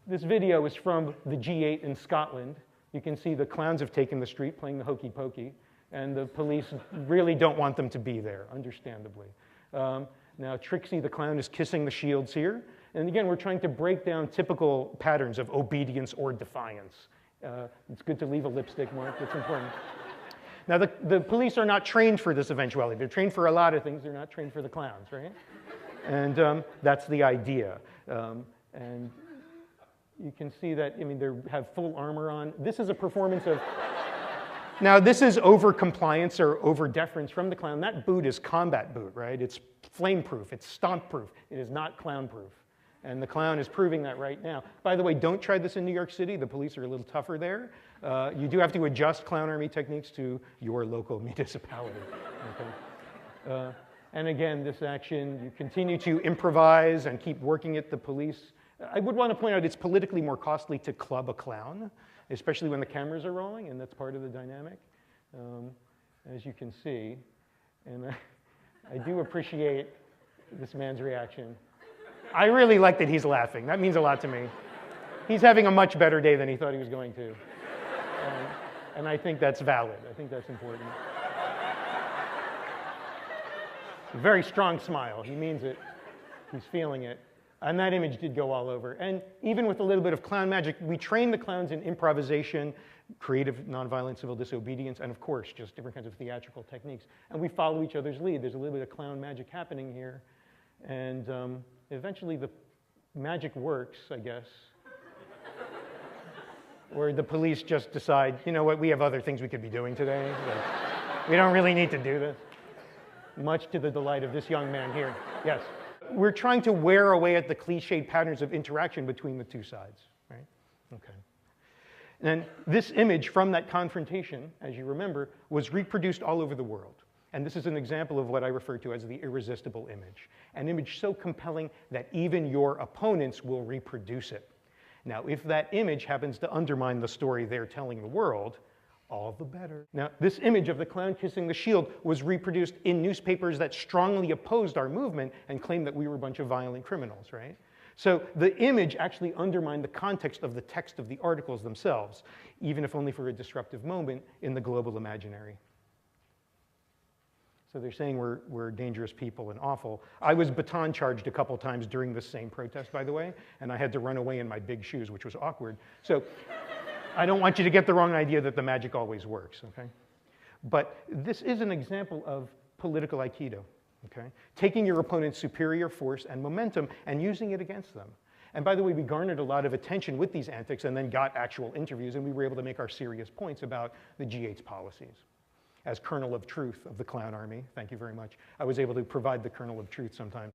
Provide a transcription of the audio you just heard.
This video is from the G8 in Scotland. You can see the clowns have taken the street playing the hokey pokey, and the police really don't want them to be there, understandably. Now, Trixie the clown is kissing the shields here. And again, we're trying to break down typical patterns of obedience or defiance. It's good to leave a lipstick mark, it's important. Now, the police are not trained for this eventuality. They're trained for a lot of things. They're not trained for the clowns, right? And that's the idea. And you can see that, I mean, they have full armor on. This is a performance of, now this is over compliance or over deference from the clown. That boot is combat boot, right? It's flame proof, it's stomp proof. It is not clown proof. And the clown is proving that right now. By the way, don't try this in New York City. The police are a little tougher there. You do have to adjust clown army techniques to your local municipality. Okay? And again, this action, you continue to improvise and keep working at the police. I would want to point out it's politically more costly to club a clown, especially when the cameras are rolling, and that's part of the dynamic, as you can see. And I do appreciate this man's reaction. I really like that he's laughing. That means a lot to me. He's having a much better day than he thought he was going to. And I think that's valid. I think that's important. Very strong smile. He means it. He's feeling it. And that image did go all over. And even with a little bit of clown magic, we train the clowns in improvisation, creative nonviolent civil disobedience, and of course, just different kinds of theatrical techniques. And we follow each other's lead. There's a little bit of clown magic happening here. And eventually the magic works, I guess. Or the police just decide, you know what, we have other things we could be doing today. We don't really need to do this. Much to the delight of this young man here. Yes. We're trying to wear away at the cliched patterns of interaction between the two sides, right? Okay. And this image from that confrontation, as you remember, was reproduced all over the world. And this is an example of what I refer to as the irresistible image. An image so compelling that even your opponents will reproduce it. Now, if that image happens to undermine the story they're telling the world, all the better. Now, this image of the clown kissing the shield was reproduced in newspapers that strongly opposed our movement and claimed that we were a bunch of violent criminals, right? So the image actually undermined the context of the text of the articles themselves, even if only for a disruptive moment in the global imaginary. So they're saying we're dangerous people and awful. I was baton charged a couple times during this same protest, by the way, and I had to run away in my big shoes, which was awkward. So I don't want you to get the wrong idea that the magic always works, okay? But this is an example of political Aikido, okay? Taking your opponent's superior force and momentum and using it against them. And by the way, we garnered a lot of attention with these antics and then got actual interviews, and we were able to make our serious points about the G8's policies. As kernel of truth of the clown army, thank you very much, I was able to provide the kernel of truth sometimes.